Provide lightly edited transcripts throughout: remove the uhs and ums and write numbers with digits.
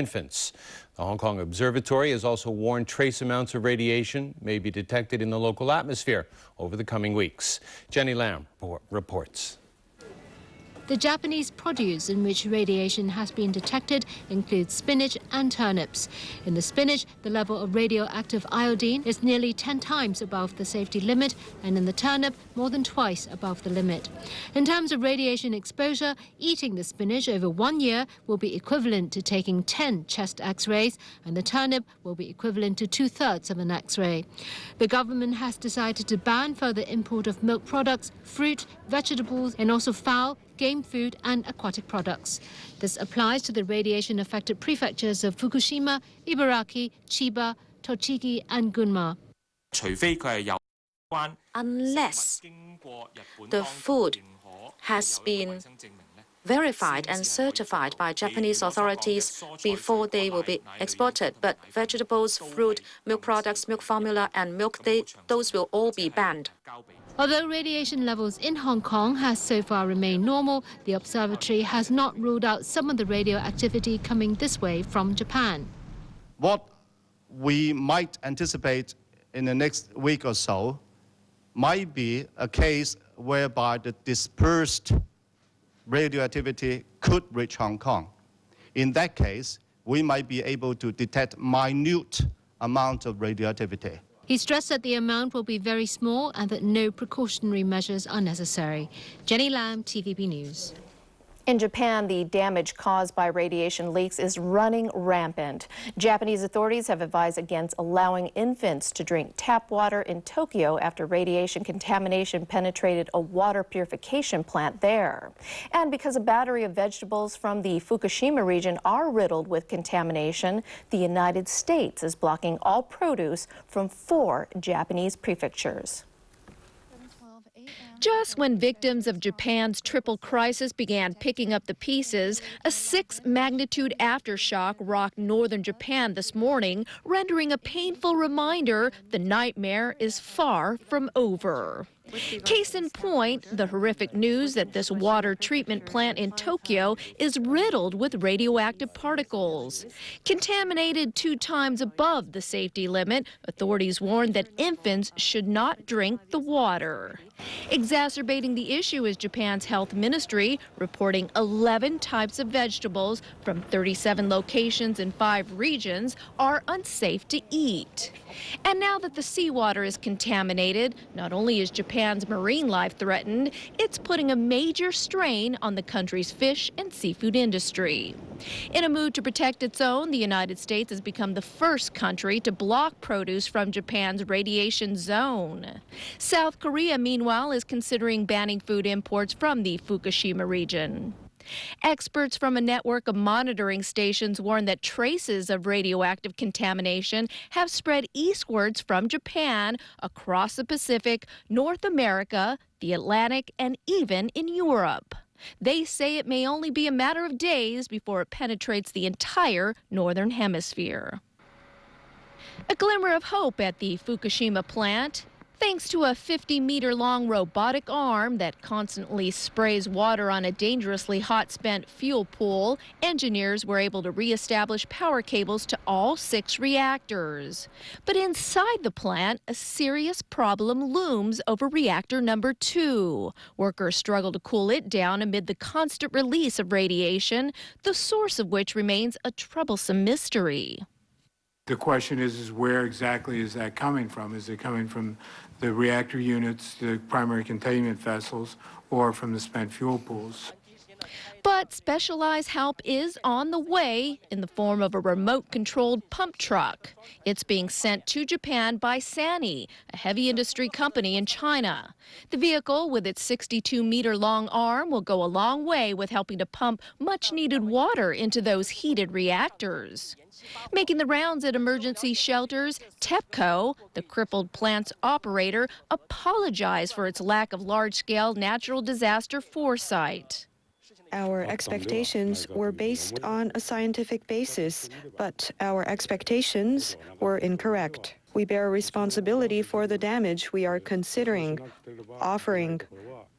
infants. The Hong Kong Observatory has also warned trace amounts of radiation may be detected in the local atmosphere over the coming weeks. Jenny Lam reports. The Japanese produce in which radiation has been detected includes spinach and turnips. In the spinach, the level of radioactive iodine is nearly 10 times above the safety limit, and in the turnip, more than twice above the limit. In terms of radiation exposure, eating the spinach over 1 year will be equivalent to taking 10 chest X-rays, and the turnip will be equivalent to 2/3 of an X-ray. The government has decided to ban further import of milk products, fruit, vegetables, and also fowl, game food and aquatic products. This applies to the radiation-affected prefectures of Fukushima, Ibaraki, Chiba, Tochigi and Gunma. Unless the food has been verified and certified by Japanese authorities before they will be exported. But vegetables, fruit, milk products, milk formula and milk, those will all be banned. Although radiation levels in Hong Kong has so far remained normal, the observatory has not ruled out some of the radioactivity coming this way from Japan. What we might anticipate in the next week or so might be a case whereby the dispersed radioactivity could reach Hong Kong. In that case, we might be able to detect minute amount of radioactivity. He stressed that the amount will be very small and that no precautionary measures are necessary. Jenny Lam, TVB News. In Japan, the damage caused by radiation leaks is running rampant. Japanese authorities have advised against allowing infants to drink tap water in Tokyo after radiation contamination penetrated a water purification plant there. And because a battery of vegetables from the Fukushima region are riddled with contamination, the United States is blocking all produce from 4 Japanese prefectures. Just when victims of Japan's triple crisis began picking up the pieces, a 6-magnitude aftershock rocked northern Japan this morning, rendering a painful reminder the nightmare is far from over. Case in point, the horrific news that this water treatment plant in Tokyo is riddled with radioactive particles. Contaminated 2 times above the safety limit, authorities warned that infants should not drink the water. Exacerbating the issue is Japan's health ministry, reporting 11 types of vegetables from 37 locations in 5 regions are unsafe to eat. And now that the seawater is contaminated, not only is Japan's marine life threatened, it's putting a major strain on the country's fish and seafood industry. In a move to protect its own, the United States has become the first country to block produce from Japan's radiation zone. South Korea, meanwhile, is considering banning food imports from the Fukushima region. Experts from a network of monitoring stations warn that traces of radioactive contamination have spread eastwards from Japan across the Pacific, North America, the Atlantic, and even in Europe. They say it may only be a matter of days before it penetrates the entire northern hemisphere. A glimmer of hope at the Fukushima plant. Thanks to a 50-meter-long robotic arm that constantly sprays water on a dangerously hot spent fuel pool, engineers were able to reestablish power cables to all 6 reactors. But inside the plant, a serious problem looms over reactor number 2. Workers struggle to cool it down amid the constant release of radiation, the source of which remains a troublesome mystery. The question is where exactly is that coming from? Is it coming from the reactor units, the primary containment vessels, or from the spent fuel pools? But specialized help is on the way in the form of a remote-controlled pump truck. It's being sent to Japan by SANY, a heavy industry company in China. The vehicle, with its 62-meter-long arm, will go a long way with helping to pump much-needed water into those heated reactors. Making the rounds at emergency shelters, TEPCO, the crippled plant's operator, apologized for its lack of large-scale natural disaster foresight. Our expectations were based on a scientific basis, but our expectations were incorrect. We bear responsibility for the damage we are considering, offering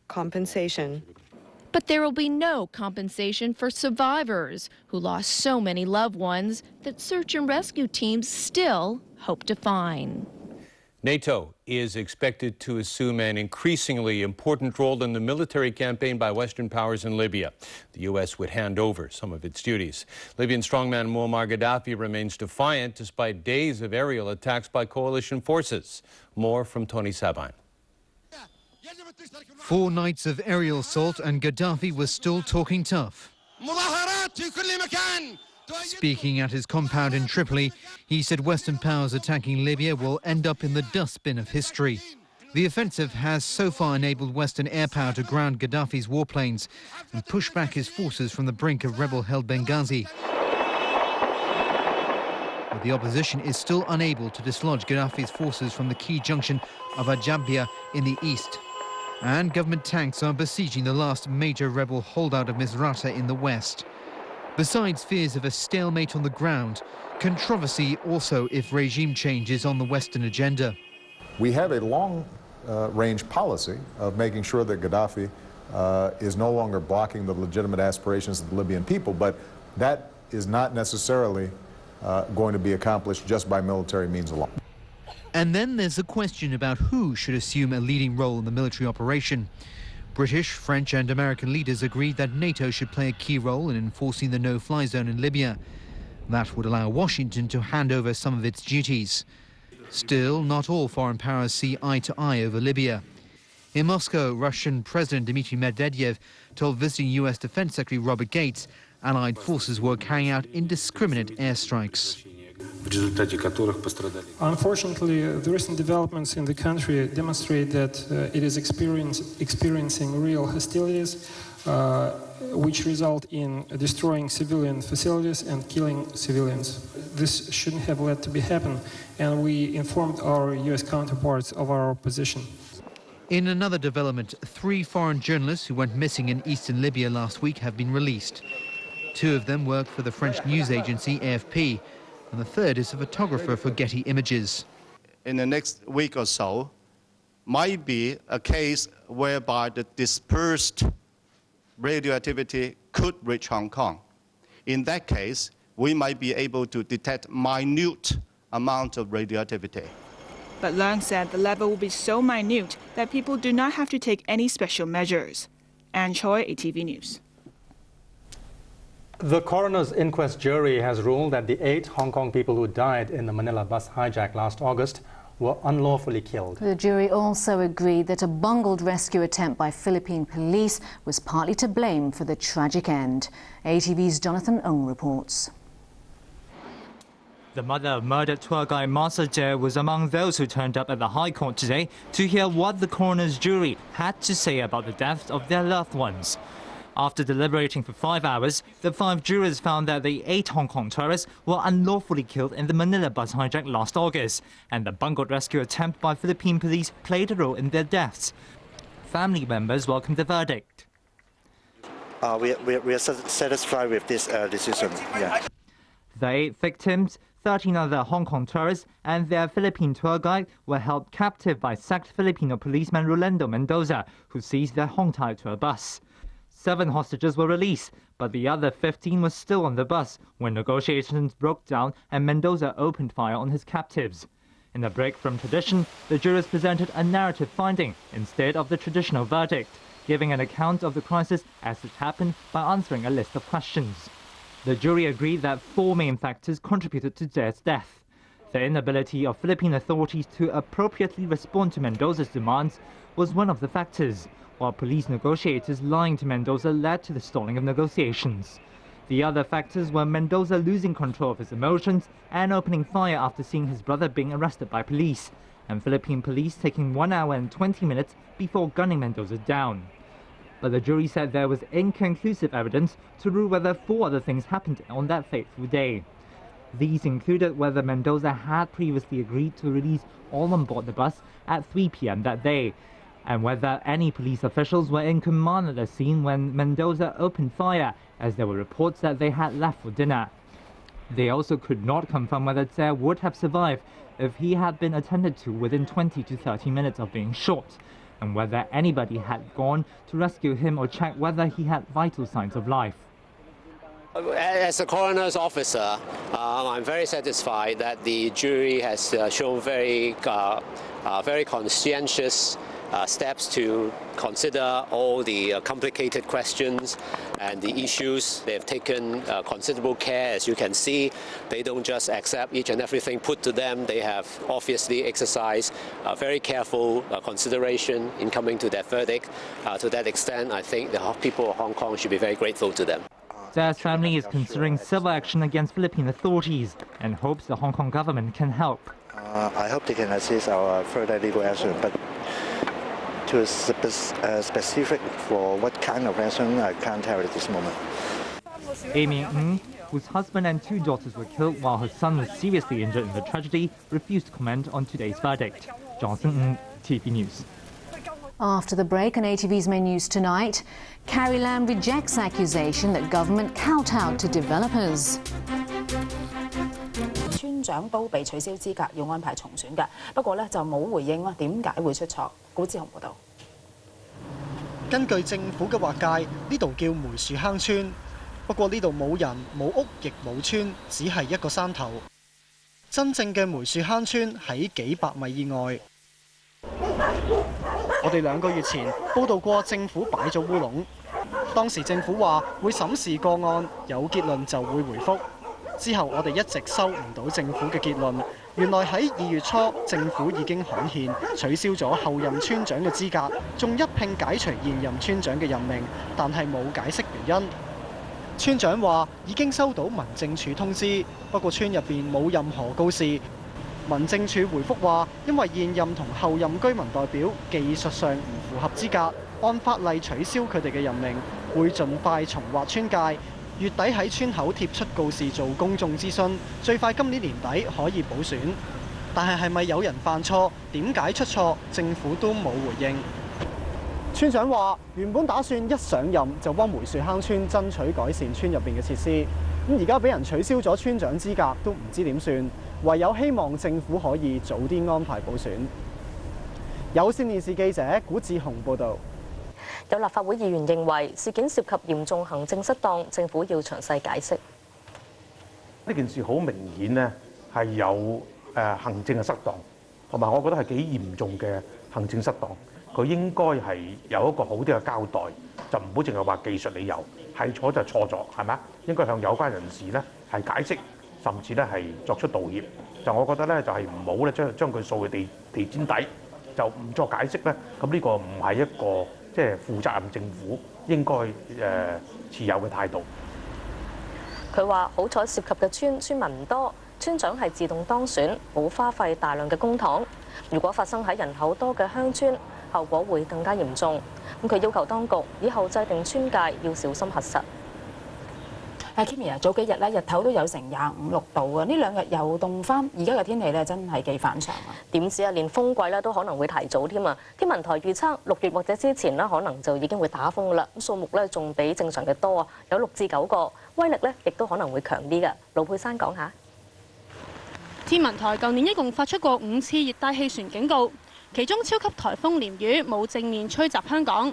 compensation. But there will be no compensation for survivors who lost so many loved ones that search and rescue teams still hope to find. NATO is expected to assume an increasingly important role in the military campaign by Western powers in Libya. The U.S. would hand over some of its duties. Libyan strongman Muammar Gaddafi remains defiant despite days of aerial attacks by coalition forces. More from Tony Sabine. 4 nights of aerial assault and Gaddafi was still talking tough. Speaking at his compound in Tripoli, he said Western powers attacking Libya will end up in the dustbin of history. The offensive has so far enabled Western air power to ground Gaddafi's warplanes and push back his forces from the brink of rebel-held Benghazi. But the opposition is still unable to dislodge Gaddafi's forces from the key junction of Ajabia in the east. And government tanks are besieging the last major rebel holdout of Misrata in the west. Besides fears of a stalemate on the ground, controversy also if regime change is on the Western agenda. We have a long-range policy of making sure that Gaddafi is no longer blocking the legitimate aspirations of the Libyan people, but that is not necessarily going to be accomplished just by military means alone. And then there's a question about who should assume a leading role in the military operation. British, French and American leaders agreed that NATO should play a key role in enforcing the no-fly zone in Libya. That would allow Washington to hand over some of its duties. Still, not all foreign powers see eye to eye over Libya. In Moscow, Russian President Dmitry Medvedev told visiting U.S. Defense Secretary Robert Gates Allied forces were carrying out indiscriminate airstrikes. Unfortunately, the recent developments in the country demonstrate that it is experiencing real hostilities, which result in destroying civilian facilities and killing civilians. This shouldn't have led to be happen, and we informed our U.S. counterparts of our position. In another development, 3 foreign journalists who went missing in eastern Libya last week have been released. 2 of them work for the French news agency AFP, and the third is a photographer for Getty Images. In the next week or so, might be a case whereby the dispersed radioactivity could reach Hong Kong. In that case, we might be able to detect minute amount of radioactivity. But Leung said the level will be so minute that people do not have to take any special measures. Anne Choi, ATV News. The coroner's inquest jury has ruled that the 8 Hong Kong people who died in the Manila bus hijack last August were unlawfully killed. The jury also agreed that a bungled rescue attempt by Philippine police was partly to blame for the tragic end. ATV's Jonathan Ong reports. The mother of murdered tour guide Martha Jie was among those who turned up at the High Court today to hear what the coroner's jury had to say about the deaths of their loved ones. After deliberating for 5 hours, the 5 jurors found that the 8 Hong Kong tourists were unlawfully killed in the Manila bus hijack last August, and the bungled rescue attempt by Philippine police played a role in their deaths. Family members welcomed the verdict. We are satisfied with this decision. Yeah. The 8 victims, 13 other Hong Kong tourists and their Philippine tour guide were held captive by sacked Filipino policeman Rolando Mendoza, who seized their Hong Tai tour bus. 7 hostages were released, but the other 15 were still on the bus when negotiations broke down and Mendoza opened fire on his captives. In a break from tradition, the jurors presented a narrative finding instead of the traditional verdict, giving an account of the crisis as it happened by answering a list of questions. The jury agreed that 4 main factors contributed to Jie's death. The inability of Philippine authorities to appropriately respond to Mendoza's demands was one of the factors, while police negotiators lying to Mendoza led to the stalling of negotiations. The other factors were Mendoza losing control of his emotions and opening fire after seeing his brother being arrested by police, and Philippine police taking 1 hour and 20 minutes before gunning Mendoza down. But the jury said there was inconclusive evidence to rule whether 4 other things happened on that fateful day. These included whether Mendoza had previously agreed to release all on board the bus at 3 p.m. that day, and whether any police officials were in command at the scene when Mendoza opened fire, as there were reports that they had left for dinner. They also could not confirm whether Jie would have survived if he had been attended to within 20 to 30 minutes of being shot, and whether anybody had gone to rescue him or check whether he had vital signs of life. As a coroner's officer, I'm very satisfied that the jury has shown very conscientious steps to consider all the complicated questions and the issues. They have taken considerable care. As you can see, they don't just accept each and everything put to them. They have obviously exercised very careful consideration in coming to their verdict. To that extent, I think the people of Hong Kong should be very grateful to them. Zha's family is considering civil action against Philippine authorities and hopes the Hong Kong government can help. I hope they can assist our further legal action, but to specific for what kind of action, I can't tell at this moment. Amy Ng, whose husband and 2 daughters were killed while her son was seriously injured in the tragedy, refused to comment on today's verdict. Johnson Ng, TV News. After the break on ATV's main news tonight, Carrie Lam rejects accusation that government kowtowed to developers. 村長都被取消資格，要安排重選嘅。不過呢，就冇回應啦，點解會出錯？古志雄報導。根據政府嘅劃界，呢度叫梅樹坑村。不過呢度冇人、冇屋，亦冇村，只係一個山頭。真正嘅梅樹坑村喺幾百米以外。我哋2個月前報道過政府擺咗烏龍，當時政府話會審視個案，有結論就會回覆。之後我哋一直收唔到政府嘅結論。原來喺2月初，政府已經刊憲取消咗後任村長嘅資格，仲一併解除現任村長嘅任命，但係冇解釋原因。村長話已經收到民政處通知，不過村入邊冇任何告示。民政處回覆話，因為現任同後任居民代表技術上唔符合資格，按法例取消佢哋嘅任命，會盡快重劃村界。月底喺村口貼出告示做公眾諮詢，最快今年年底可以補選。但係咪有人犯錯？點解出錯？政府都冇回應。村長話：原本打算一上任就幫梅樹坑村爭取改善村入邊嘅設施，咁而家俾人取消咗村長資格，都唔知點算。唯有希望政府可以早啲安排補選。有線電視記者古志雄報導。有立法會議員認為事件涉及嚴重行政失當，政府要詳細解釋。呢件事好明顯呢係有行政嘅失當，同埋我覺得係幾嚴重嘅行政失當。佢應該係有一個好啲嘅交代，就唔好淨係話技術理由，係錯就錯咗，係咪？應該向有關人士呢係解釋。甚至咧係作出道歉，就我覺得咧就係唔好咧將佢掃去地氈底，就唔作解釋咧。咁呢個唔係一個即係負責任政府應該持有嘅態度。佢話：好彩涉及嘅村民唔多，村長係自動當選，冇花費大量嘅公帑。如果發生喺人口多嘅鄉村，後果會更加嚴重。咁佢要求當局以後制定村界要小心核實。Kimi 啊，早幾日咧日頭都有成25、26度啊，呢2日又凍翻，而家嘅天氣咧真係幾反常啊！點知啊，連風季咧都可能會提早添啊！天文台預測6月或者之前咧，可能就已經會打風噶啦，咁數目咧仲比正常嘅多啊，有6至9個，威力咧亦都可能會強啲嘅。盧佩珊講下，天文台舊年一共發出過5次熱帶氣旋警告，其中超級颱風鯰魚冇正面吹襲香港。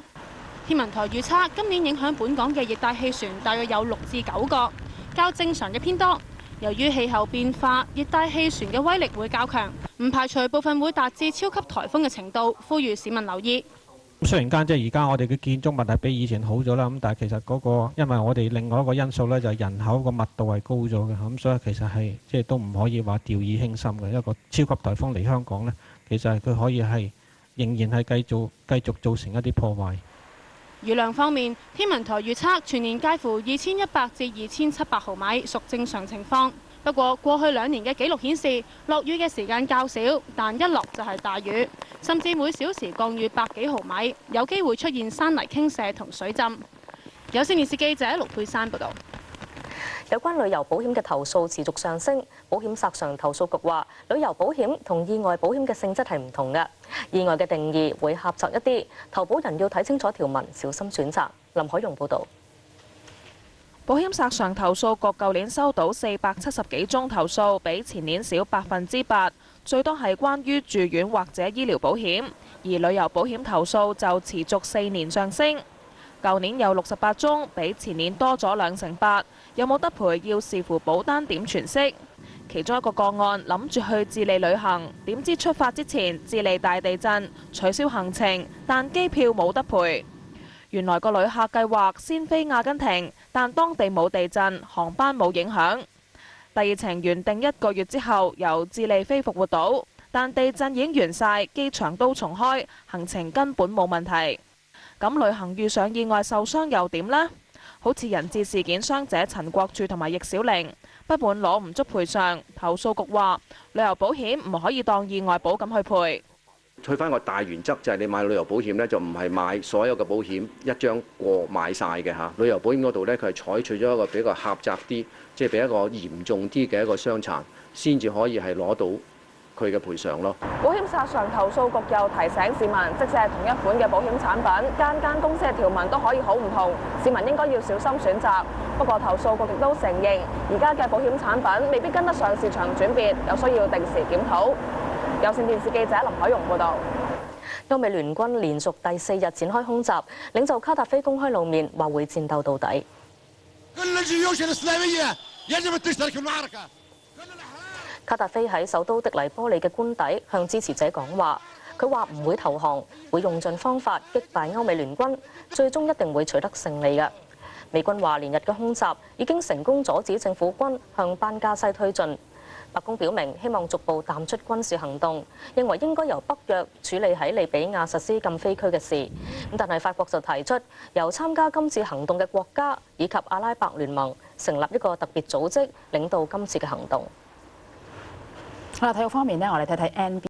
天文台預測今年影響本港嘅熱帶氣旋大約有6至9個，較正常嘅偏多。由於氣候變化，熱帶氣旋嘅威力會較強，唔排除部分會達至超級颱風嘅程度，呼籲市民留意。雖然間即係而家我哋嘅建築物係比以前好咗啦，咁但係其實嗰個因為我哋另外一個因素咧就係人口個密度係高咗嘅，咁所以其實係即係都唔可以話掉以輕心嘅。一個超級颱風嚟香港咧，其實係佢可以係仍然係繼續造成一啲破壞。雨量方面，天文台預測全年介乎2100至2700毫米，屬正常情況。不過過去2年嘅紀錄顯示，落雨嘅時間較少，但一落就係大雨，甚至每小時降雨100幾毫米，有機會出現山泥傾瀉同水浸。有線電視記者盧佩珊報導。有關旅遊保險嘅投訴持續上升，保險索償投訴局話，旅遊保險同意外保險嘅性質係唔同嘅，意外嘅定義會狹窄一啲，投保人要睇清楚條文，小心選擇。林海容報導。保險索償投訴局舊年收到470幾宗投訴，比前年少8%，最多係關於住院或者醫療保險，而旅遊保險投訴就持續4年上升。舊年有68宗，比前年多咗28%，有冇得賠要視乎保單點詮釋。其中一個個案諗住去智利旅行，點知出發之前智利大地震，取消行程，但機票冇得賠。原來個旅客計劃先飛阿根廷，但當地冇地震，航班冇影響。第二程原定1個月之後由智利飛復活島，但地震已經完晒，機場都重開，行程根本冇問題。咁旅行遇上意外受傷又點呢？好似人質事件傷者陳國柱同埋易小玲，不滿攞唔足賠償，投訴局話旅遊保險唔可以當意外保咁去賠。去翻個大原則就係你買旅遊保險呢，就唔係買所有嘅保險一張過買晒嘅嚇。旅遊保險嗰度呢，佢係採取咗一個比較狹窄啲，即係比一個嚴重啲嘅一個傷殘，先至可以係攞到佢嘅賠償咯。保險索償投訴局又提醒市民，即使係同一款嘅保險產品，間公司嘅條文都可以好唔同，市民應該要小心選擇。不過投訴局亦都承認，而家嘅保險產品未必跟得上市場轉變，有需要定時檢討。有線電視記者林海蓉報導。歐美聯軍連續第4日展開空襲，領袖卡達菲公開露面話會戰鬥到底。卡達菲喺首都的黎波里嘅官邸向支持者講話，佢話唔會投降，會用盡方法擊敗歐美聯軍，最終一定會取得勝利嘅。美軍話連日嘅空襲已經成功阻止政府軍向班加西推進。白宮表明希望逐步淡出軍事行動，認為應該由北約處理喺利比亞實施禁飛區嘅事。但係法國就提出由參加今次行動嘅國家以及阿拉伯聯盟成立一個特別組織，領導今次嘅行動。好啦，體育方面呢，我哋睇睇 NBA。